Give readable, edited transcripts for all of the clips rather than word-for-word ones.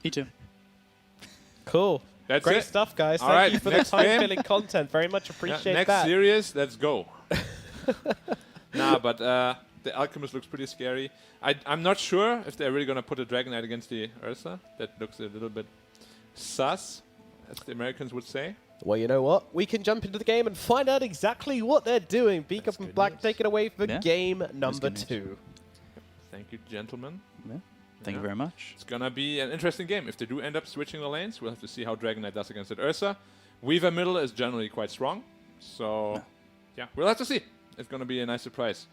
Me too. Cool. That's Great it. stuff, guys. All Thank right, you for the next game. time-filling content. Very much appreciate Next that. series, let's go. Nah, but the Alchemist looks pretty scary. I'm not sure if they're really going to put a Dragon Knight against the Ursa. That looks a little bit sus, as the Americans would say. Well, you know what? We can jump into the game and find out exactly what they're doing. Beak Up and Black take it away for game number 2. Thank you, gentlemen. Yeah. Thank you very much. It's going to be an interesting game. If they do end up switching the lanes, we'll have to see how Dragon Knight does against that Ursa. Weaver middle is generally quite strong. So, yeah, we'll have to see. It's going to be a nice surprise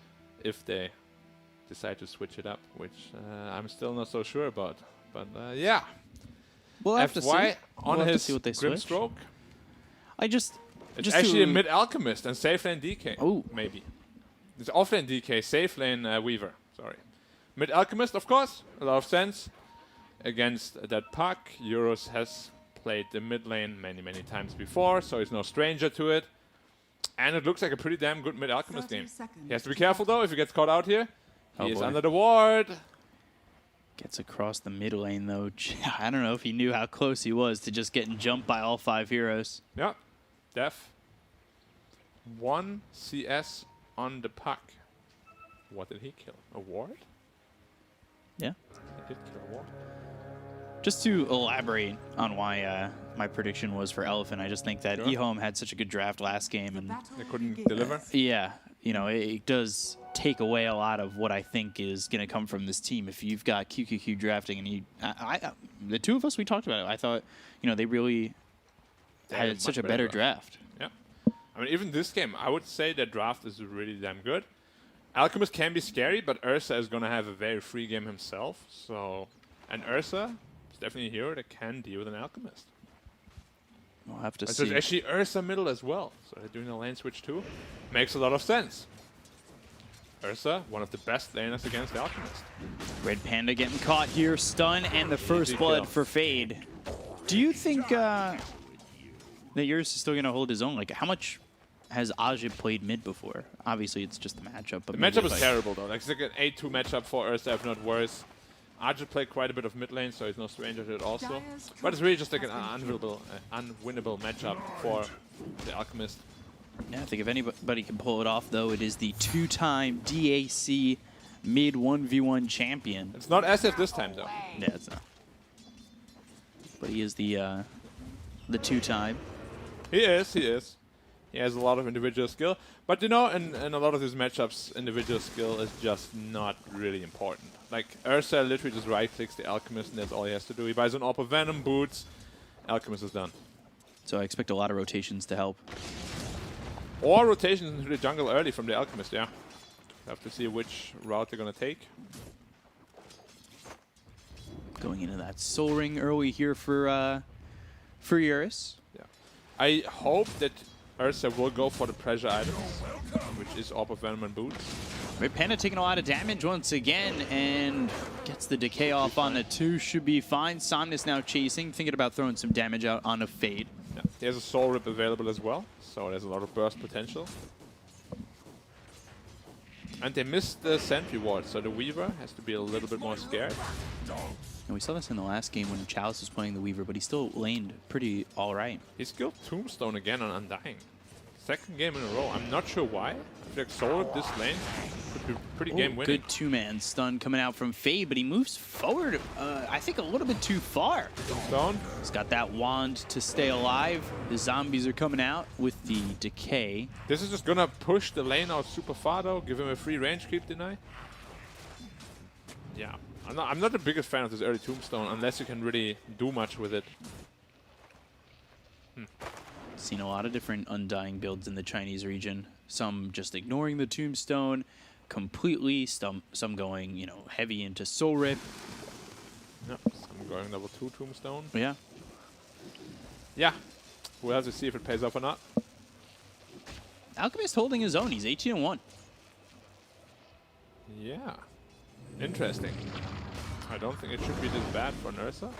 if they decide to switch it up, which I'm still not so sure about. But, yeah. We'll have to see. On We'll have to his see what they Grimstroke. It's Just actually a mid Alchemist and safe lane DK. Oh. Maybe. It's off lane DK, safe lane Weaver. Sorry. Mid Alchemist, of course. A lot of sense. Against that puck, Euros has played the mid lane many, many times before, so he's no stranger to it. And it looks like a pretty damn good mid Alchemist game. He has to be careful, though, if he gets caught out here. He is under the ward. Gets across the mid lane, though. I don't know if he knew how close he was to just getting jumped by all 5 heroes. Yeah. Def. 1 CS on the puck. What did he kill? A ward? Yeah. He did kill a ward. Just to elaborate on why my prediction was for Elephant, I just think that EHOME had such a good draft last game, and They couldn't deliver. yeah, you know, it does take away a lot of what I think is going to come from this team. If you've got QQQ drafting, and the two of us, we talked about it. I thought, you know, they really had such a better draft. Yeah. I mean, even this game, I would say that draft is really damn good. Alchemist can be scary, but Ursa is going to have a very free game himself. So, and Ursa is definitely a hero that can deal with an Alchemist. We'll have to So see. it's actually Ursa middle as well. So they're doing a lane switch too. Makes a lot of sense. Ursa, one of the best laners against the Alchemist. Red Panda getting caught here, stun, and the first blood for Fade. Do you think that yours is still going to hold his own? Like, how much has Ajib played mid before? Obviously, it's just the matchup. But The matchup is terrible, though. Like, it's like an 8-2 matchup for Ursa, if not worse. Ajib played quite a bit of mid lane, so he's no stranger to it also. But it's really just like an unwinnable matchup for the Alchemist. Yeah, I think if anybody can pull it off, though, it is the 2-time DAC mid 1v1 champion. It's not SF this time, though. Yeah, it's not. But he is the 2-time. He is. He has a lot of individual skill. But, you know, in a lot of these matchups, individual skill is just not really important. Like, Ursa literally just right-clicks the Alchemist, and that's all he has to do. He buys an AWP of Venom, boots, Alchemist is done. So I expect a lot of rotations to help. Or rotations into the jungle early from the Alchemist, yeah. Have to see which route they're going to take. Going into that Soul Ring early here for Eurus. Yeah. I hope that Ursa will go for the pressure items, which is AWP of Venom and boots. Red Panda taking a lot of damage once again and gets the decay off on the 2. Should be fine. Somnus now chasing, thinking about throwing some damage out on a Fade. Yeah. He has a Soul Rip available as well, so there's a lot of burst potential. And they missed the Sentry Ward, so the Weaver has to be a little bit more scared. And we saw this in the last game when Chalice was playing the Weaver, but he still laned pretty alright. He skilled Tombstone again on Undying. Second game in a row. I'm not sure why. I feel like Soul Rip this lane could be pretty game winning. Good 2-man stun coming out from Fade, but he moves forward, I think, a little bit too far. Stone. He's got that wand to stay alive. The zombies are coming out with the decay. This is just gonna push the lane out super far though, give him a free range creep deny. Yeah, I'm not the biggest fan of this early Tombstone unless you can really do much with it. Seen a lot of different Undying builds in the Chinese region. Some just ignoring the Tombstone completely, some going, you know, heavy into Soul Rip. Yeah, some going level 2 Tombstone. Yeah. Yeah, we'll have to see if it pays off or not. Alchemist holding his own. He's 18-1. Yeah, interesting. I don't think it should be this bad for Ursa.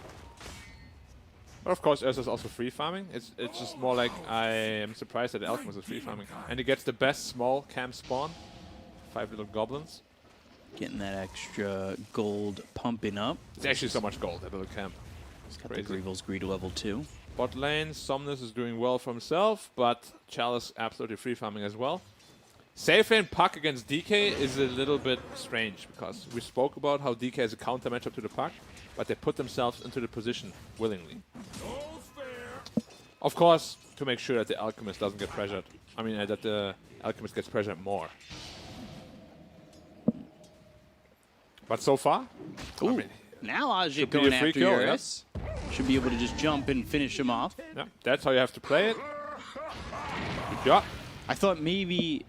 But of course, Ursa's also free farming. It's just more like I am surprised that the Alchemist is free farming. And he gets the best small camp spawn. 5 little goblins. Getting that extra gold pumping up. It's actually so much gold, that little camp. He's got the Greevil's Greed level 2. Bot lane, Somnus is doing well for himself, but Chalice absolutely free farming as well. Safe lane Puck against DK is a little bit strange because we spoke about how DK is a counter matchup to the Puck, but they put themselves into the position willingly. Of course, to make sure that the Alchemist doesn't get pressured. I mean, that the Alchemist gets pressured more. But so far, Ooh, I mean, now Ajit going after Eurus. Should be able to just jump and finish him off. Yeah, that's how you have to play it. Good job. I thought maybe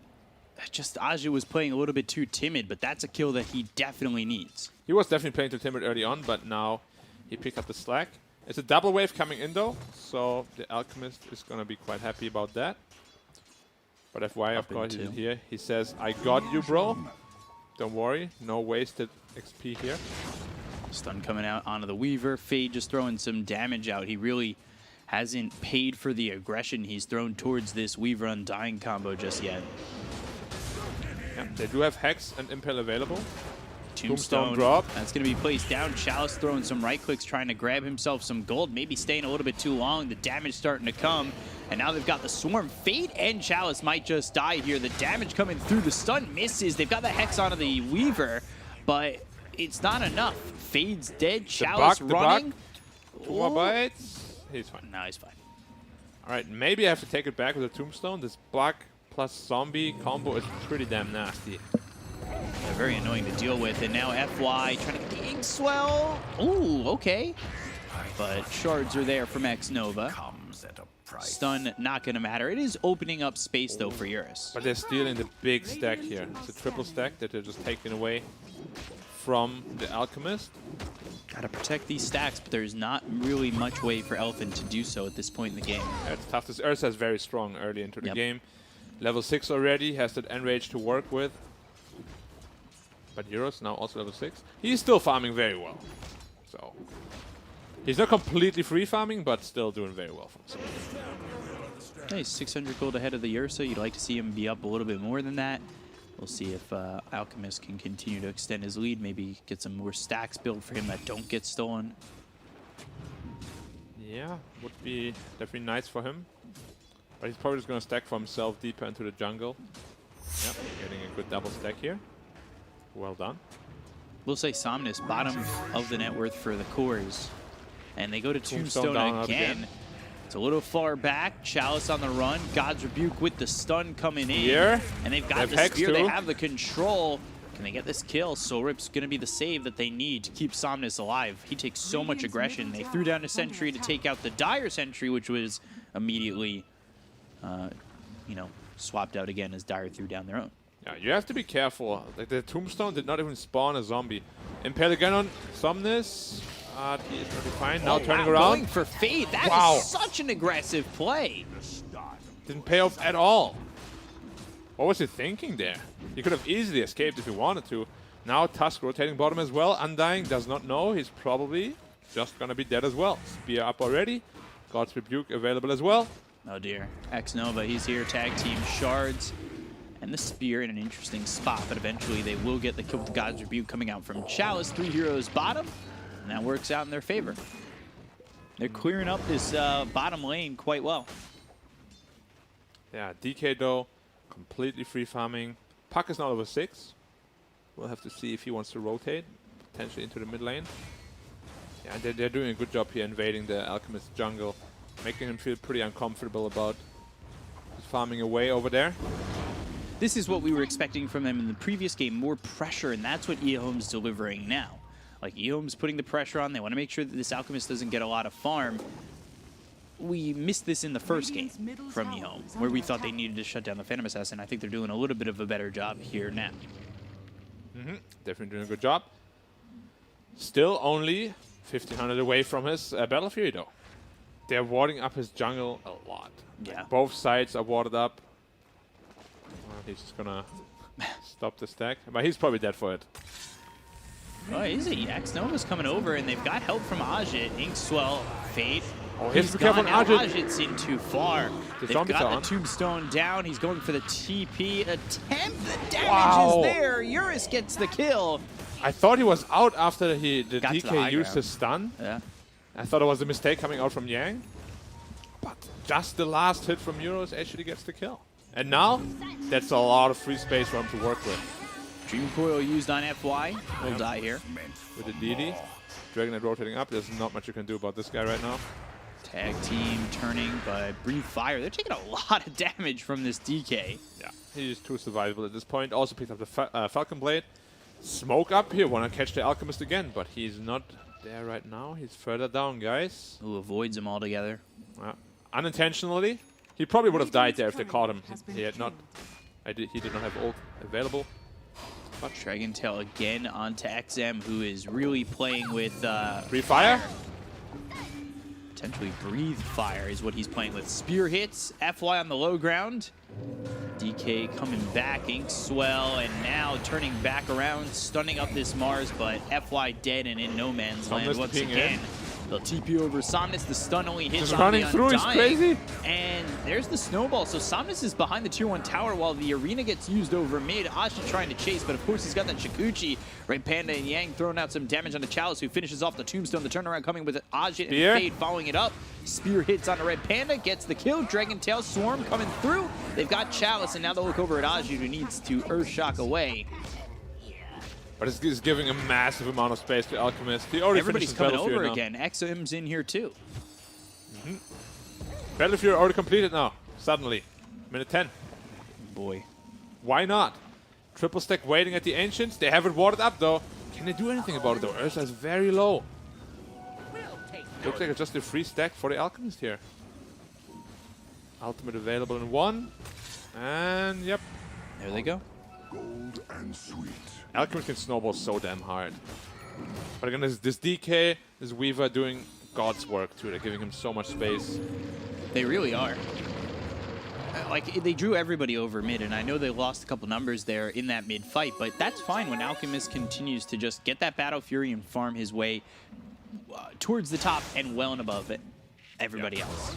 just Ajit was playing a little bit too timid, but that's a kill that he definitely needs. He was definitely playing too timid early on, but now he picked up the slack. It's a double wave coming in though, so the Alchemist is going to be quite happy about that. But FY, of course, he's here. He says, I got you, bro. Don't worry, no wasted XP here. Stun coming out onto the Weaver. Fade just throwing some damage out. He really hasn't paid for the aggression he's thrown towards this Weaver Undying combo just yet. Yeah, they do have Hex and Impale available. Tombstone drop. That's going to be placed down. Chalice throwing some right clicks, trying to grab himself some gold. Maybe staying a little bit too long. The damage starting to come. And now they've got the Swarm. Fade and Chalice might just die here. The damage coming through. The stun misses. They've got the Hex onto the Weaver, but it's not enough. Fade's dead. Chalice running. Two more bites. He's fine. No, he's fine. All right, maybe I have to take it back with a Tombstone. This Black plus Zombie combo is pretty damn nasty. They're very annoying to deal with. And now FY trying to get the Ink Swell. Ooh, okay. But shards are there from X-Nova. Stun not going to matter. It is opening up space, though, for Eurus. But they're stealing the big stack here. It's a triple stack that they're just taking away from the Alchemist. Gotta protect these stacks, but there's not really much way for Elfin to do so at this point in the game. Yeah, it's tough. This Ursa is very strong early into the game. Level 6 already, has that Enrage to work with. But Eurus now also level 6. He's still farming very well. So he's not completely free farming, but still doing very well for himself. Hey, 600 gold ahead of the Ursa. You'd like to see him be up a little bit more than that. We'll see if Alchemist can continue to extend his lead, maybe get some more stacks built for him that don't get stolen. Yeah, would be definitely nice for him. But he's probably just going to stack for himself deeper into the jungle. Yep, getting a good double stack here. Well done. We'll say Somnus, bottom of the net worth for the cores. And they go to Tombstone again. It's a little far back. Chalice on the run. God's Rebuke with the stun coming in. Here. And they've got the spear. They have the control. Can they get this kill? Sorip's going to be the save that they need to keep Somnus alive. He takes so much aggression. They threw down a sentry to take out the Dire sentry, which was immediately, you know, swapped out again as Dire threw down their own. Yeah, you have to be careful. Like the Tombstone did not even spawn a zombie. Impale again on Somnus. He is pretty fine. Now turning around. Going for Fade. That is such an aggressive play. Didn't pay off at all. What was he thinking there? He could have easily escaped if he wanted to. Now Tusk rotating bottom as well. Undying does not know. He's probably just going to be dead as well. Spear up already. God's Rebuke available as well. Oh dear. X-Nova, he's here. Tag team shards. And the spear in an interesting spot, but eventually they will get the kill with the God's Rebuke coming out from Chalice. 3 heroes bottom, and that works out in their favor. They're clearing up this bottom lane quite well. Yeah, DK though, completely free farming. Puck is now over 6. We'll have to see if he wants to rotate, potentially into the mid lane. Yeah, they're doing a good job here invading the Alchemist jungle, making him feel pretty uncomfortable about just farming away over there. This is what we were expecting from them in the previous game, more pressure, and that's what EHOME's delivering now. Like, EHOME's putting the pressure on. They want to make sure that this Alchemist doesn't get a lot of farm. We missed this in the first game from EHOME, where we thought they needed to shut down the Phantom Assassin. I think they're doing a little bit of a better job here now. Definitely doing a good job. Still only 1,500 away from his Battle Fury, though. They're warding up his jungle a lot. Yeah. Like, both sides are warded up. He's just gonna stop the stack. But he's probably dead for it. Oh, is he? X-Nova's coming over, and they've got help from Ajit. Inkswell, Fade. Oh, he's gone now. Ajit's in too far. They've got the Tombstone down. He's going for the TP attempt. The damage is there. Eurus gets the kill. I thought he was out after the Got DK used his stun. Yeah. I thought it was a mistake coming out from Yang. But just the last hit from Euros actually gets the kill. And now, that's a lot of free space for him to work with. Dream Coil used on FY. Will die here. With the DD. Dragon Knight rotating up. There's not much you can do about this guy right now. Tag team turning, but Breathe Fire. They're taking a lot of damage from this DK. Yeah, he's too survivable at this point. Also picked up the Falcon Blade. Smoke up here. Want to catch the Alchemist again, but he's not there right now. He's further down, guys. Who avoids him altogether. Unintentionally. He probably would have died there if they caught him. He did not have ult available. Dragon Tail again onto XM, who is really playing with Breathe Fire? Potentially Breathe Fire is what he's playing with. Spear hits, FY on the low ground. DK coming back, Ink Swell, and now turning back around, stunning up this Mars, but FY dead and in no man's land once again. They'll TP over Somnus. The stun only hits just on running the through, he's crazy. And there's the snowball. So Somnus is behind the tier 1 tower while the arena gets used over mid. Ashi trying to chase, but of course he's got that Shikuchi. Red Panda and Yang throwing out some damage on the Chalice, who finishes off the tombstone. The turnaround coming with Ajit and Fade following it up. Spear hits on the Red Panda, gets the kill. Dragon Tail Swarm coming through. They've got Chalice, and now they'll look over at Ajit, who needs to Earthshock away. But it's giving a massive amount of space to Alchemist. He already Everybody's coming over now. again. XM's in here too. Battlefield already completed now. Suddenly. Minute 10. Boy. Why not? Triple stack waiting at the Ancients. They have it warded up though. Can they do anything about it though? Ursa is very low. Looks like it's just a free stack for the Alchemist here. Ultimate available in 1. And yep. There they go. Gold and sweet. Alchemist can snowball so damn hard. But again, this DK, this Weaver doing God's work too. They're giving him so much space. They really are. Like, they drew everybody over mid, and I know they lost a couple numbers there in that mid fight, but that's fine when Alchemist continues to just get that Battle Fury and farm his way towards the top and well and above everybody else.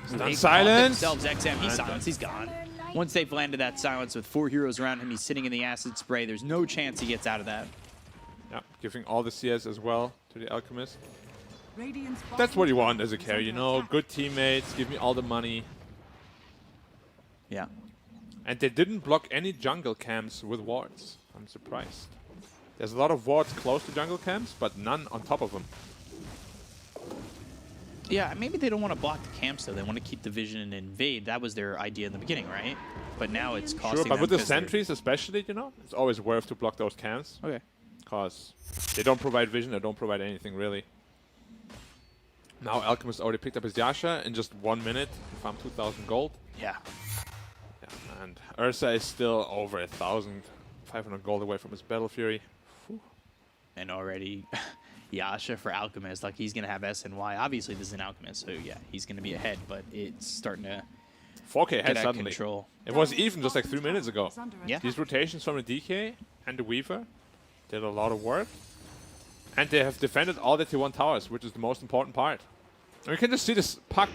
Stun silence. Themselves XM, he's silenced, he's gone. Once they've landed that silence with 4 heroes around him, he's sitting in the acid spray. There's no chance he gets out of that. Yeah, giving all the CS as well to the Alchemist. That's what you want as a carry, you know, good teammates, give me all the money. Yeah. And they didn't block any jungle camps with wards. I'm surprised. There's a lot of wards close to jungle camps, but none on top of them. Yeah, maybe they don't want to block the camps, though. They want to keep the vision and invade. That was their idea in the beginning, right? But now it's costing Sure, but them with the sentries especially, you know, it's always worth to block those camps. Okay. Because they don't provide vision, they don't provide anything, really. Now Alchemist already picked up his Yasha in just 1 minute. He farmed 2,000 gold. Yeah. Yeah, and Ursa is still over 1,500 gold away from his Battle Fury. Whew. And already Yasha for Alchemist, like he's going to have SNY. Obviously, this is an Alchemist, so yeah, he's going to be ahead, but it's starting to 4K get ahead out of suddenly. control. It was even just like 3 minutes ago. Yeah. These rotations from the DK and the Weaver did a lot of work. And they have defended all the tier 1 towers, which is the most important part. And we can just see this puck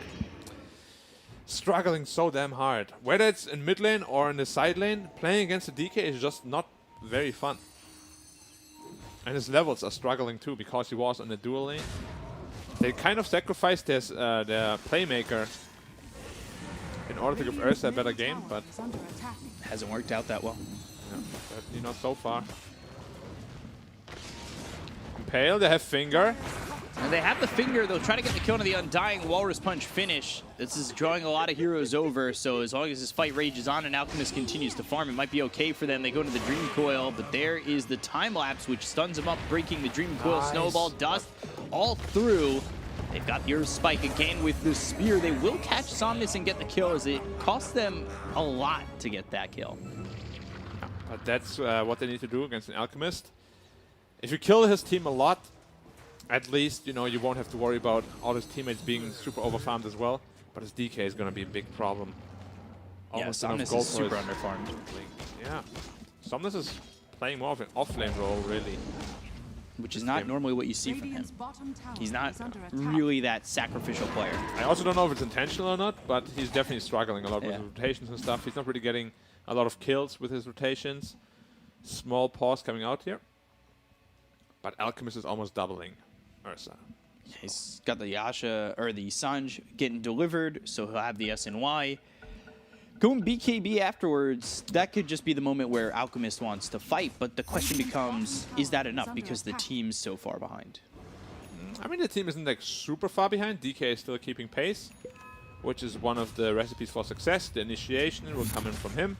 struggling so damn hard. Whether it's in mid lane or in the side lane, playing against the DK is just not very fun. And his levels are struggling too, because he was on the dual lane. They kind of sacrificed their playmaker in order to give Ursa a better game, but Hasn't worked out that well. yeah, certainly not so far. Impale, they have Finger. And they have the Finger. They'll try to get the kill on the Undying Walrus Punch finish. This is drawing a lot of heroes over, so as long as this fight rages on and Alchemist continues to farm, it might be okay for them. They go to the Dream Coil, but there is the time lapse, which stuns them up, breaking the Dream Coil. Nice. Snowball, dust, all through. They've got the Earth Spike again with the Spear. They will catch Somnus and get the kill, as it costs them a lot to get that kill. But that's what they need to do against an Alchemist. If you kill his team a lot, at least, you know, you won't have to worry about all his teammates being super overfarmed as well. But his DK is going to be a big problem. Yeah, Almost enough Somnus gold is for super his- underfarmed. Yeah. Somnus is playing more of an off-lane role, really. Which is not normally what you see from him. He's not really that sacrificial player. I also don't know if it's intentional or not, but he's definitely struggling a lot with Yeah. his rotations and stuff. He's not really getting a lot of kills with his rotations. Small pause coming out here. But Alchemist is almost doubling Ursa. He's got the Yasha or the Sanj getting delivered, so he'll have the SNY. Going BKB afterwards, that could just be the moment where Alchemist wants to fight, but the question becomes, is that enough because the team's so far behind? I mean, the team isn't like super far behind. DK is still keeping pace, which is one of the recipes for success. The initiation will come in from him.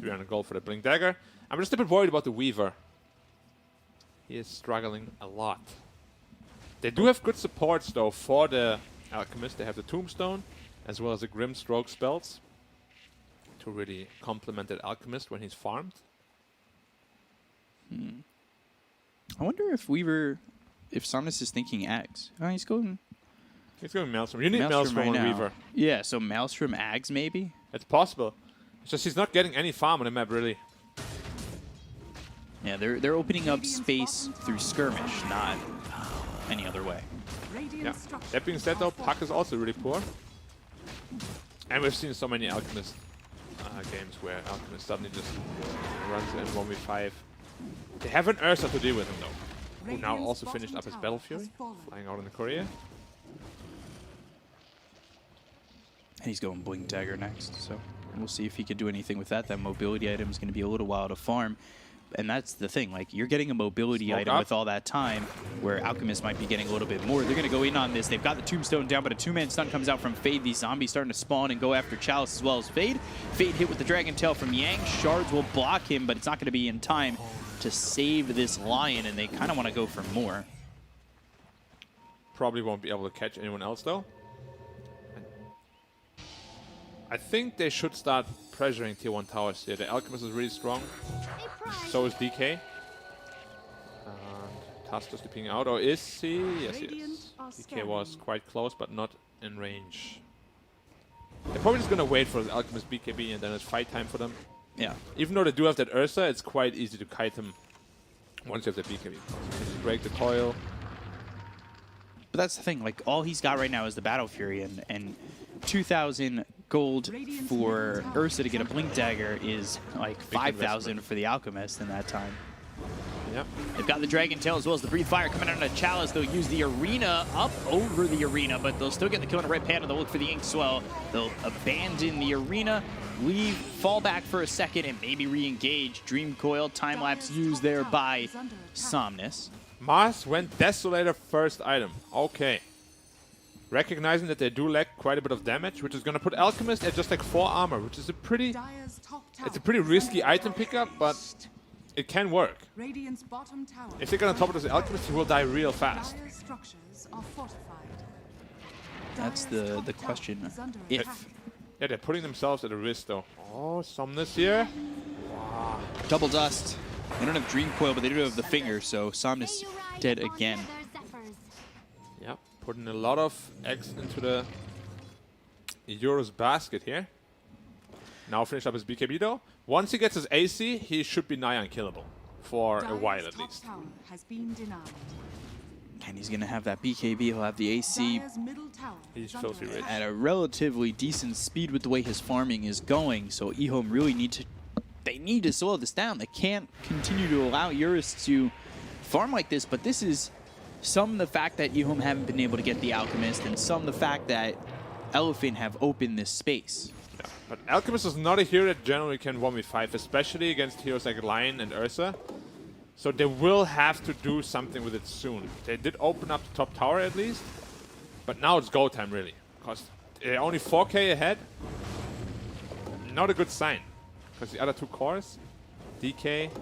300 gold for the Blink Dagger. I'm just a bit worried about the Weaver. He is struggling a lot. They do have good supports, though, for the Alchemist. They have the Tombstone, as well as the Grim Stroke spells to really complement that Alchemist when he's farmed. I wonder if Weaver, if Somnus is thinking Ags. Oh, he's going Maelstrom. You need Maelstrom right on now. Weaver. Yeah, so Maelstrom Ags maybe? It's possible. It's just he's not getting any farm on the map, really. Yeah, they're opening up space through skirmish, not any other way. Yeah. That being said, though, Puck is also really poor. And we've seen so many Alchemist games where Alchemist suddenly just runs in 1v5. They have an Ursa to deal with him, though, who now also finished up his Battle Fury, flying out in the courier. And he's going Blink Dagger next, so we'll see if he could do anything with that. That mobility item is going to be a little while to farm. And that's the thing, like, you're getting a mobility Smoke item up. with all that time, where Alchemist might be getting a little bit more. They're going to go in on this. They've got the Tombstone down, but a two-man stun comes out from Fade. These zombies starting to spawn and go after Chalice as well as Fade. Fade hit with the Dragon Tail from Yang. Shards will block him, but it's not going to be in time to save this Lion, and they kind of want to go for more. Probably won't be able to catch anyone else, though. I think they should start pressuring tier 1 towers here. The Alchemist is really strong. So is DK. And Tusk is dipping out. Or is he? Yes, he is. DK was quite close, but not in range. They're probably just going to wait for the Alchemist BKB, and then it's fight time for them. Yeah. Even though they do have that Ursa, it's quite easy to kite him once you have the BKB. You can just break the coil. But that's the thing, like, all he's got right now is the Battle Fury, and 2,000 gold for Ursa to get a Blink Dagger is like 5,000 for the Alchemist in that time. Yep. They've got the Dragon Tail as well as the Breathe Fire coming out on a Chalice. They'll use the Arena up over the Arena, but they'll still get the kill on a Red Panda. They'll look for the Ink Swell. They'll abandon the Arena, leave, fall back for a second, and maybe re-engage. Dream Coil, time lapse used there by Somnus. Mars went Desolator first item. Okay. Recognizing that they do lack quite a bit of damage, which is going to put Alchemist at just like 4 armor, which is a pretty risky item pickup, but it can work. If they're going to top it as Alchemist, he will die real fast. That's the question. If Yeah, they're putting themselves at a risk, though. Oh, Somnus here. Wow. Double Dust. They don't have Dream Coil, but they do have the Finger, so Somnus dead again. Yep, putting a lot of X into the Euros basket here. Now finish up his BKB, though. Once he gets his AC, he should be nigh unkillable. For a while, at least. And he's going to have that BKB. He'll have the AC He's filthy rich. at a relatively decent speed with the way his farming is going. So EHOME really need to slow this down. They can't continue to allow Eurus to farm like this, but this is some the fact that EHOME haven't been able to get the Alchemist, and some the fact that Elephant have opened this space. Yeah, but Alchemist is not a hero that generally can 1v5, especially against heroes like Lion and Ursa. So they will have to do something with it soon. They did open up the top tower at least, but now it's go time really, because they're only 4k ahead. Not a good sign, because the other two cores, DK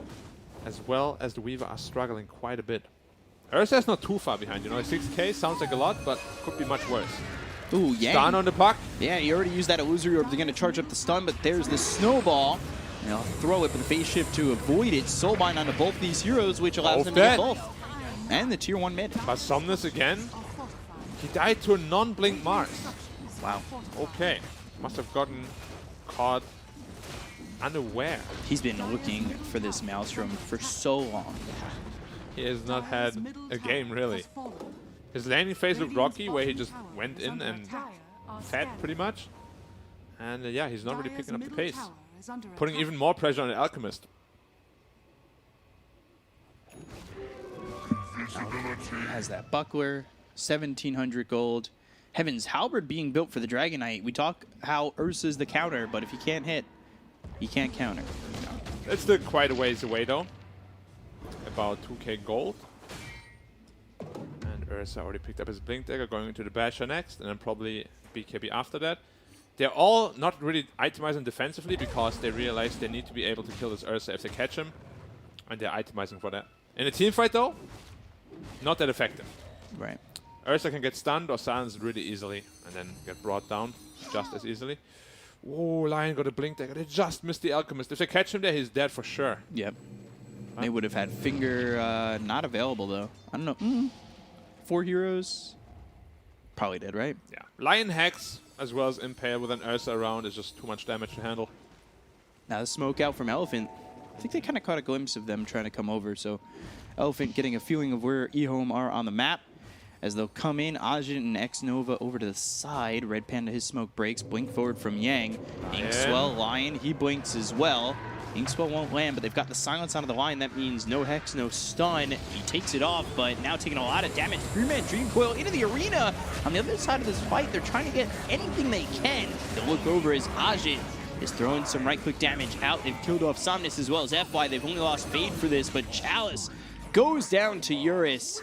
as well as the Weaver, are struggling quite a bit. Ursa is not too far behind, you know, 6k sounds like a lot, but could be much worse. Ooh, yeah. Stun on the puck. Yeah, he already used that illusory orb. They're going to charge up the stun, but there's the snowball. And they'll throw it with the phase shift to avoid it. Soulbind onto both these heroes, which allows them to get both. And the tier 1 mid. But Somnus again. He died to a non-blink Mars. Wow. Okay. Must have gotten caught unaware. He's been looking for this Maelstrom for so long. He has not had a game, really. His landing phase looked rocky, where he just went in and fed, pretty much. And yeah, he's not really picking up the pace. Putting even more pressure on the Alchemist. Has that buckler, 1,700 gold. Heavens, Halberd being built for the Dragon Knight. We talk how Ursa's the counter, but if he can't hit, he can't counter. It's still quite a ways away though. About 2k gold. And Ursa already picked up his Blink Dagger, going into the Basher next, and then probably BKB after that. They're all not really itemizing defensively because they realize they need to be able to kill this Ursa if they catch him. And they're itemizing for that. In a team fight though, not that effective. Right. Ursa can get stunned or silenced really easily and then get brought down just as easily. Whoa, Lion got a Blink Dagger. They just missed the Alchemist. If they catch him there, he's dead for sure. Yep. They would have had Finger not available, though. I don't know. 4 heroes? Probably did, right? Yeah. Lion Hex, as well as Impale with an Ursa around, is just too much damage to handle. Now the smoke out from Elephant. I think they kind of caught a glimpse of them trying to come over, so Elephant getting a feeling of where EHOME are on the map. As they'll come in, Ajit and X-Nova over to the side. Red Panda, his smoke breaks. Blink forward from Yang. Inkswell, Lion, he blinks as well. Inkswell won't land, but they've got the silence out of the line. That means no Hex, no stun. He takes it off, but now taking a lot of damage. 3-man Dream Coil into the arena. On the other side of this fight, they're trying to get anything they can. They'll look over as Ajit is throwing some right-click damage out. They've killed off Somnus as well as FY. They've only lost Fade for this, but Chalice goes down to Eurus.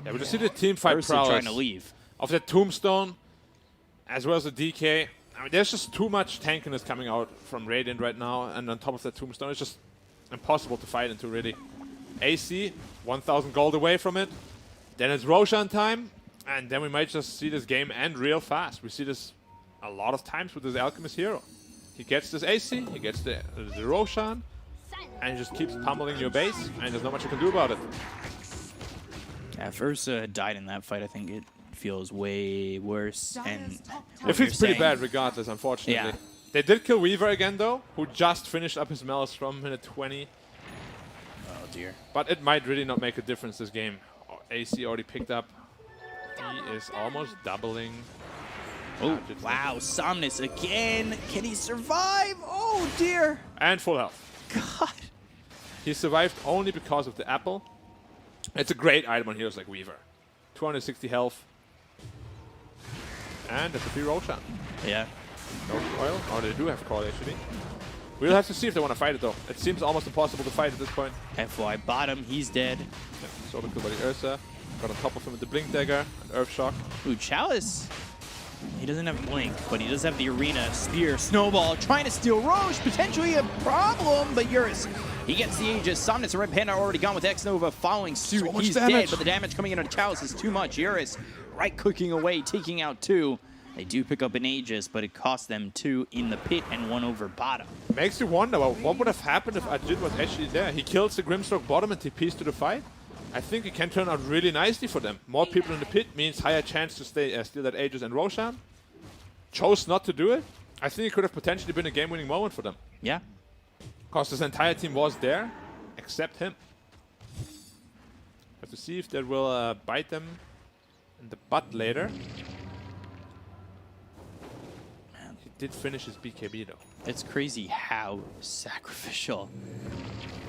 Yeah, we just see the team fight prowess trying to leave. Of the Tombstone, as well as the DK. I mean, there's just too much tankiness coming out from Radiant right now, and on top of that Tombstone, it's just impossible to fight into, really. AC, 1,000 gold away from it. Then it's Roshan time, and then we might just see this game end real fast. We see this a lot of times with this Alchemist hero. He gets this AC, he gets the Roshan, and he just keeps pummeling your base, and there's not much you can do about it. Yeah, if Ursa had died in that fight, I think it feels way worse. And it feels pretty bad regardless, unfortunately. Yeah. They did kill Weaver again, though, who just finished up his Maelstrom in a 20. Oh, dear. But it might really not make a difference this game. AC already picked up. He is almost doubling. Oh, wow. Somnus again. Can he survive? Oh, dear. And full health. God. He survived only because of the apple. It's a great item on heroes like Weaver. 260 health. And that's a free Roshan. Yeah. No coil. Oh, they do have coil, actually. We'll have to see if they want to fight it, though. It seems almost impossible to fight at this point. FY bottom. He's dead. Yeah, solo kill by the Ursa. Got on top of him with the Blink Dagger and Earth Shock. Ooh, Chalice. He doesn't have Blink, but he does have the Arena, Spear, Snowball, trying to steal Roche. Potentially a problem, but Eurus, he gets the Aegis. Somnus and Red Panda are already gone with X-Nova following suit. So much He's damage. dead, but the damage coming in on Chalice is too much. Eurus right-clicking away, taking out 2. They do pick up an Aegis, but it cost them 2 in the pit and 1 over bottom. Makes you wonder, well, what would have happened if Ajit was actually there? He kills the Grimstroke bottom and TPs to the fight. I think it can turn out really nicely for them. More people in the pit means higher chance to steal that Aegis and Roshan. Chose not to do it. I think it could have potentially been a game-winning moment for them. Yeah. Because this entire team was there, except him. Have to see if that will bite them in the butt later. Man, he did finish his BKB though. It's crazy how sacrificial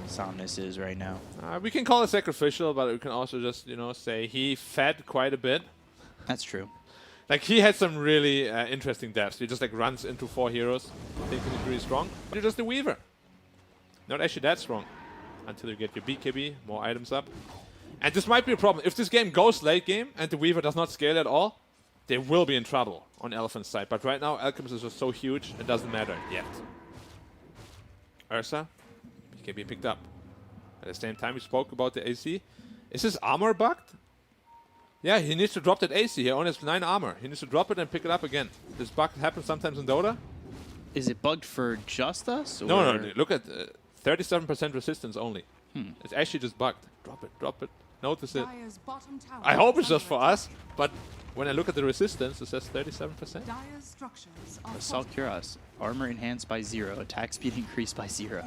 Somnus is right now. We can call it sacrificial, but we can also just, you know, say he fed quite a bit. That's true. Like, he had some really interesting deaths. He just, like, runs into 4 heroes, thinking he's really strong. You're just a Weaver. Not actually that strong. Until you get your BKB, more items up. And this might be a problem. If this game goes late game, and the Weaver does not scale at all, they will be in trouble on Elephant's side. But right now, Alchemist is just so huge, it doesn't matter yet. Ursa, BKB picked up. At the same time, we spoke about the AC. Is his armor bugged? Yeah, he needs to drop that AC. He only has 9 armor. He needs to drop it and pick it up again. This bug happens sometimes in Dota. Is it bugged for just us? Or? No. Look at 37% resistance only. It's actually just bugged. Drop it. Notice it. I hope it's just for us, but when I look at the resistance, it says 37%. Assault Cuirass. Armor enhanced by 0. Attack speed increased by 0.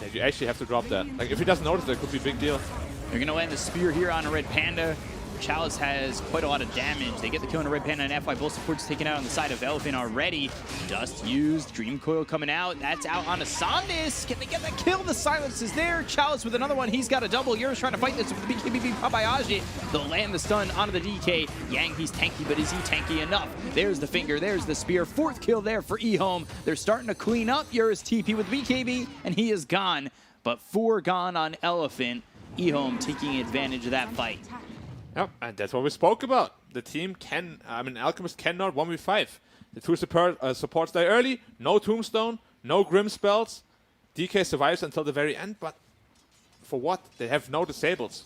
Yeah, you actually have to drop that. Like, if he doesn't notice, that could be a big deal. They're going to land the Spear here on a Red Panda. Chalice has quite a lot of damage. They get the kill on a Red Panda and FY. Both supports taken out on the side of Elephant already. Dust used. Dream Coil coming out. That's out on Asandis. Can they get that kill? The silence is there. Chalice with another one. He's got a double. Euro's trying to fight this with the BKB Papayaji. They'll land the stun onto the DK. Yang, he's tanky, but is he tanky enough? There's the finger. There's the spear. 4th kill there for EHOME. They're starting to clean up Euro's TP with BKB, and he is gone. But 4 gone on Elephant. EHOME taking advantage of that fight. Yep, and that's what we spoke about. The team can, Alchemist cannot 1v5. The 2 supports die early, no Tombstone, no Grim spells. DK survives until the very end, but for what? They have no disables.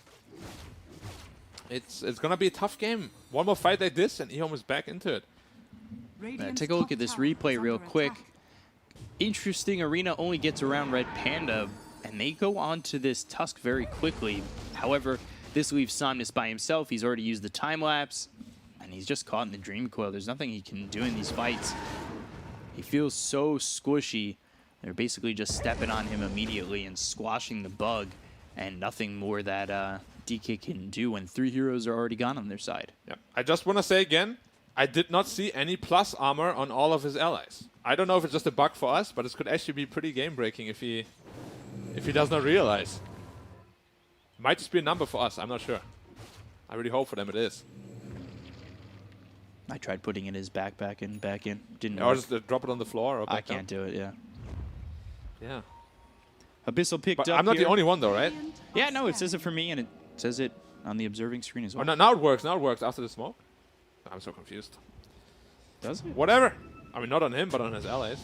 It's gonna be a tough game. One more fight like this, and EHOME is back into it. Take a look at this replay real quick. Interesting, Arena only gets around Red Panda, and they go on to this Tusk very quickly. However, this leaves Somnus by himself. He's already used the time lapse, and he's just caught in the Dream Coil. There's nothing he can do in these fights. He feels so squishy. They're basically just stepping on him immediately and squashing the bug, and nothing more that DK can do when 3 heroes are already gone on their side. Yep. I just want to say again, I did not see any plus armor on all of his allies. I don't know if it's just a bug for us, but it could actually be pretty game-breaking if he does not realize. Might just be a number for us, I'm not sure. I really hope for them it is. I tried putting in his back in. Didn't Or work. just drop it on the floor or back I can't do it, yeah. Yeah. Abyssal picked But up I'm not here. the only one though, right? Yeah, no, it says it for me, and it says it on the observing screen as Oh, well. no, now it works. Now it works after the smoke. I'm so confused. Does it? Whatever. I mean, not on him, but on his allies.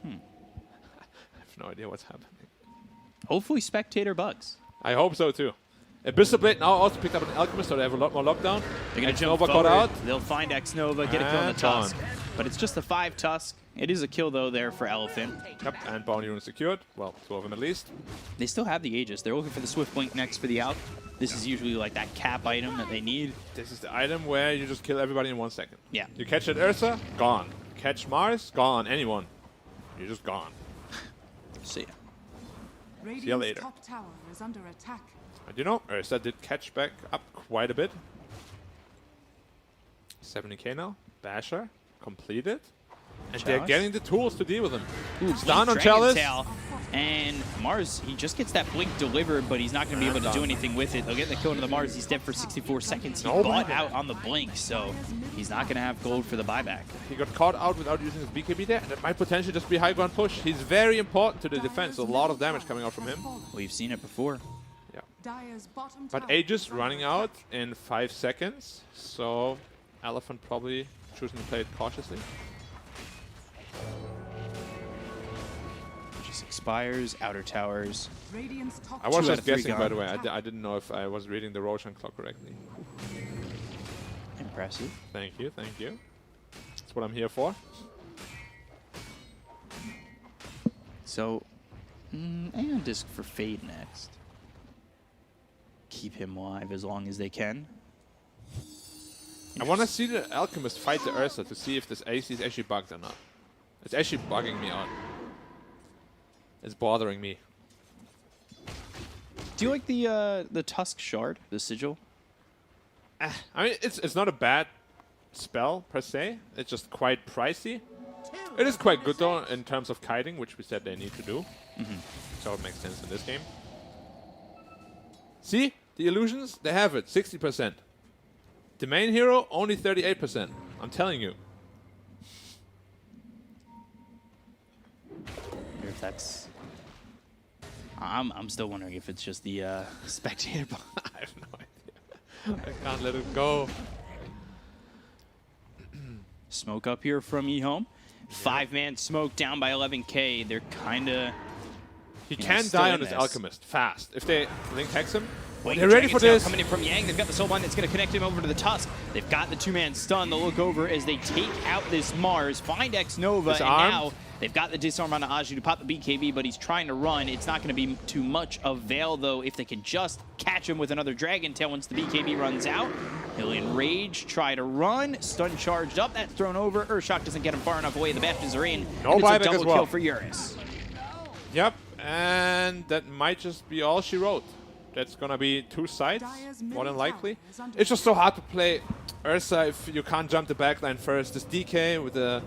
I have no idea what's happening. Hopefully spectator bugs. I hope so too. Abyssal Blade now also picked up an Alchemist, so they have a lot more lockdown. They're going to jump Nova forward. caught out. They'll find X-Nova, get a kill on the And Tusk. gone. But it's just a 5 Tusk. It is a kill, though, there for Elephant. Yep, and Bound Unit secured. Well, 2 of them at least. They still have the Aegis. They're looking for the Swift Blink next for the out. This is usually like that cap item that they need. This is the item where you just kill everybody in 1 second. Yeah. You catch that Ursa, gone. Catch Mars, gone. Anyone. You're just gone. See ya. See you later. Top tower is under attack. And you know, Ursa did catch back up quite a bit. 70k now. Basher, completed. And they're Chalice? getting the tools to deal with him. Ooh, Stun on Dragon Chalice. Tail. And Mars, he just gets that blink delivered, but he's not going to be able to do anything with it. They'll get the kill into the Mars. He's dead for 64 seconds. He No bought buyback. out on the blink, so he's not going to have gold for the buyback. He got caught out without using his BKB there. That might potentially just be high ground push. He's very important to the defense. A lot of damage coming out from him. We've seen it before. Yeah. Dire's bottom But tower Aegis is running under out in 5 seconds. So Elephant probably choosing to play it cautiously. Just expires, outer towers. Radiant's top I was 2 out just of 3 guessing, by gone. the way. I didn't know if I was reading the Roshan clock correctly. Impressive. Thank you, thank you. That's what I'm here for. So, and disc for Fade next. Keep him alive as long as they can. I want to see the Alchemist fight the Ursa to see if this AC is actually bugged or not. It's actually bugging me out. It's bothering me. Do you like the Tusk Shard, the Sigil? I mean, it's not a bad spell per se. It's just quite pricey. It is quite good though in terms of kiting, which we said they need to do. So it makes sense in this game. See? The illusions, they have it. 60%. The main hero, only 38%. I'm telling you. If that's... I'm still wondering if it's just the spectator bot. I have no idea. I can't let it go. Smoke up here from EHOME. 5-man smoke down by 11k. They're kind of... He know, can still die in on his this. Alchemist fast. If they link hex him, Wait, they're ready for this. Coming in from Yang. They've got the soul bind that's going to connect him over to the Tusk. They've got the 2-man stun. They'll look over as they take out this Mars, find X-Nova, and Disarmed. now they've got the disarm on Aji to pop the BKB, but he's trying to run. It's not going to be too much avail, though, if they can just catch him with another Dragon Tail once the BKB runs out. He'll enrage, try to run, stun charged up. That's thrown over. Urshock doesn't get him far enough away. The Bastions are in. No and it's buyback a as double well. kill for Eurus. Yep, and that might just be all she wrote. That's gonna be 2 sides, Dire's more than middle likely. tower is under It's just so hard to play Ursa if you can't jump the backline first. This DK with the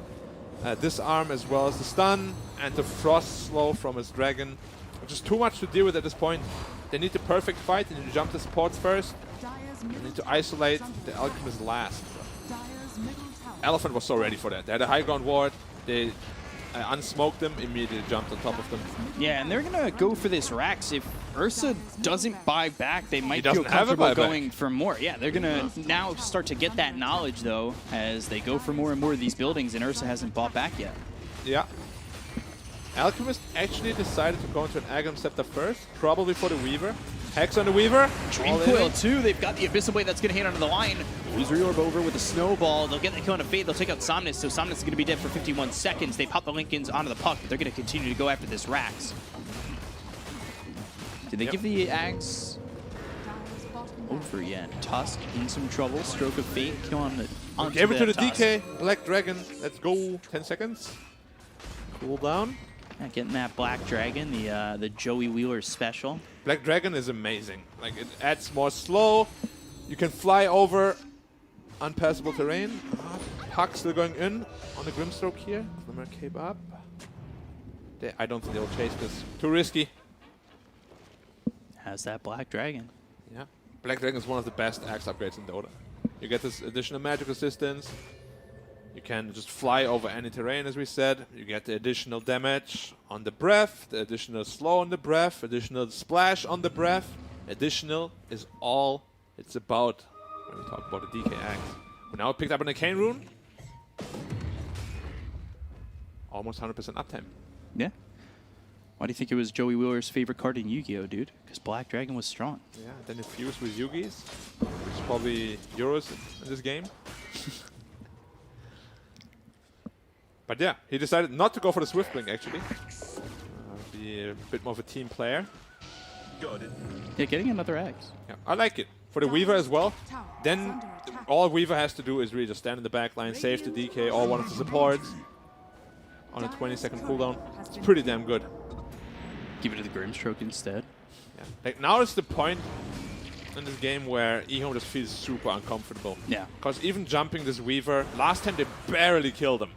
disarm as well as the stun and the frost slow from his dragon. Just too much to deal with at this point. They need the perfect fight. They need to jump the supports first. Dire's They middle need to tower isolate is under the attack. Alchemist last. Dire's middle tower. Elephant was so ready for that. They had a high ground ward. They unsmoked them, immediately jumped on top of them. Yeah, and they're going to go for this Rax. If Ursa doesn't buy back, they might feel doesn't have a comfortable buyback. going for more. Yeah, they're going to now start to get that knowledge, though, as they go for more and more of these buildings, and Ursa hasn't bought back yet. Yeah. Alchemist actually decided to go into an Agam Scepter first, probably for the Weaver. Hex on the Weaver. Dream all in. Coil, too. They've got the Abyssal Blade that's going to hit onto the line. Illusory Orb over with a Snowball. They'll get the kill on a Fade. They'll take out Somnus, so Somnus is going to be dead for 51 seconds. They pop the Lincolns onto the puck. They're going to continue to go after this Rax. Did they give the Ags Dire's bottom over yet? Tusk in some trouble. Stroke of Fate. Kill on the onto Gave it to the Tusk. DK. Black Dragon. Let's go. 10 seconds. Cool down. Yeah, getting that Black Dragon, the Joey Wheeler special. Black Dragon is amazing. Like, it adds more slow. You can fly over unpassable terrain. Puck still going in on the Grimstroke here. Glimmer Cape up. I don't think they'll chase this. Too risky. Has that Black Dragon. Yeah. Black Dragon is one of the best axe upgrades in Dota. You get this additional magic resistance. You can just fly over any terrain, as we said. You get the additional damage on the breath, the additional slow on the breath, additional splash on the breath. Additional is all it's about when we talk about the DK axe. We now picked up an Arcane Rune. Almost 100% uptime. Yeah. Why do you think it was Joey Wheeler's favorite card in Yu-Gi-Oh, dude? Because Black Dragon was strong. Yeah, then it fused with Yugi's, which is probably Euros in this game. But yeah, he decided not to go for the Swiftblink, actually. Be a bit more of a team player. Yeah, getting another Axe. Yeah, I like it. For the Weaver as well. tower is Then under attack. all Weaver has to do is really just stand in the back line, save the DK or one of the supports on a 20-second cooldown. It's pretty damn good. Give it to the Grimstroke instead. Yeah. Like, now is the point in this game where EHOME just feels super uncomfortable. Yeah. Because even jumping this Weaver, last time they barely killed him.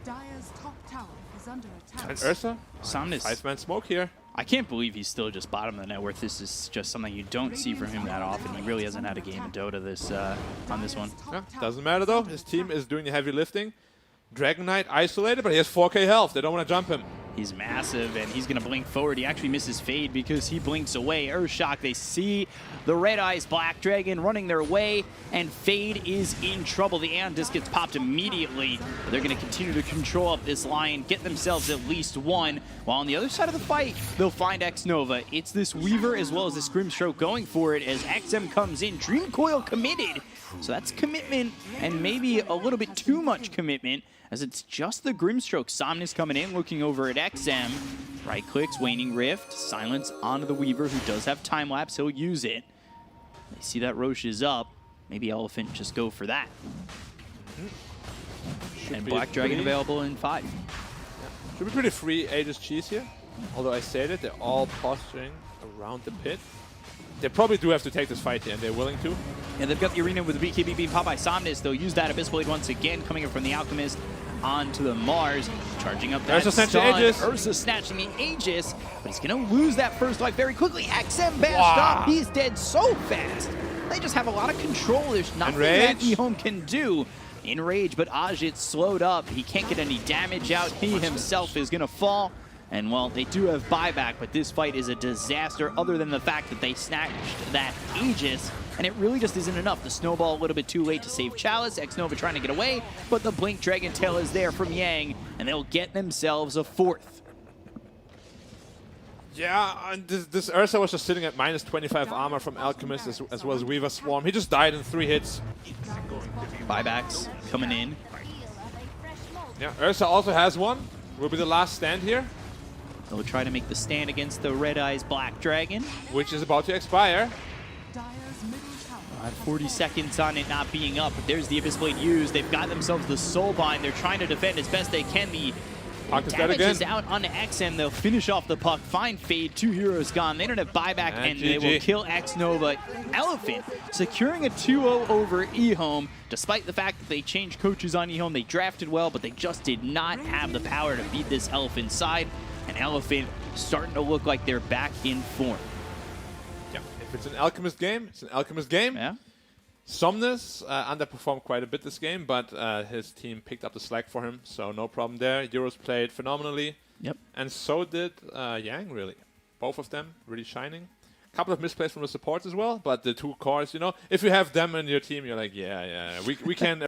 Dire's top tower is under attack. And Ursa? Somnus. 5-man smoke here. I can't believe he's still just bottom of the net worth. This is just something you don't see from him that often. He really hasn't had a game in Dota this on this one. Yeah, doesn't matter though. His team is doing the heavy lifting. Dragon Knight isolated, but he has 4k health. They don't want to jump him. He's massive, and he's going to blink forward. He actually misses Fade because he blinks away. Earthshock, they see the Red Eyes Black Dragon running their way, and Fade is in trouble. The Aeon Disc gets popped immediately. They're going to continue to control up this line, get themselves at least one, while on the other side of the fight, they'll find X-Nova. It's this Weaver as well as this Grimstroke going for it as XM comes in. Dream Coil committed, so that's commitment, and maybe a little bit too much commitment, as it's just the Grimstroke. Somnus coming in, looking over at XM. Right clicks, Waning Rift. Silence onto the Weaver, who does have time lapse. He'll use it. They see that Roche is up. Maybe Elephant just go for that. And be Black Dragon pretty- available in 5. Should be pretty free Aegis cheese here. Although I said it, they're all posturing around the pit. They probably do have to take this fight here, and they're willing to. And they've got the arena with the BKB being popped by Somnus. They'll use that Abyss Blade once again, coming in from the Alchemist onto the Mars, charging up that Ursa snatched the stun. Aegis. Ursa snatching the Aegis, but he's going to lose that first life very quickly. XM bashed Wow. up. He's dead so fast. They just have a lot of control. There's nothing that Enrage. EHOME can do. Enrage, but Ajit slowed up. He can't get any damage out. He himself is going to fall. And, well, they do have buyback, but this fight is a disaster other than the fact that they snatched that Aegis, and it really just isn't enough. The Snowball a little bit too late to save Chalice. X-Nova trying to get away, but the Blink Dragon Tail is there from Yang, and they'll get themselves a 4th. Yeah, and this Ursa was just sitting at minus 25 armor from Alchemist as well as Weaver Swarm. He just died in 3 hits. Buybacks coming in. Yeah, Ursa also has one. Will be the last stand here, They'll try to make the stand against the Red Eyes Black Dragon. which is about to expire. Dire's middle tower. 40 seconds on it not being up, but there's the Abyss Blade used. They've got themselves the Soulbind. They're trying to defend as best they can. The Puck is dead Damage again. is out on X, and they'll finish off the puck. Find Fade, 2 heroes gone. They don't have buyback, and they will GG. kill X Nova. Elephant securing a 2-0 over EHOME. Despite the fact that they changed coaches on EHOME, they drafted well, but they just did not have the power to beat this Elephant side. And Elephant starting to look like they're back in form. Yeah. If it's an Alchemist game, it's an Alchemist game. Yeah. Somnus underperformed quite a bit this game, but his team picked up the slack for him, so no problem there. Euros played phenomenally. Yep. And so did Yang, really. Both of them really shining. A couple of misplays from the supports as well, but the two cores, you know, if you have them in your team, you're like, yeah, we can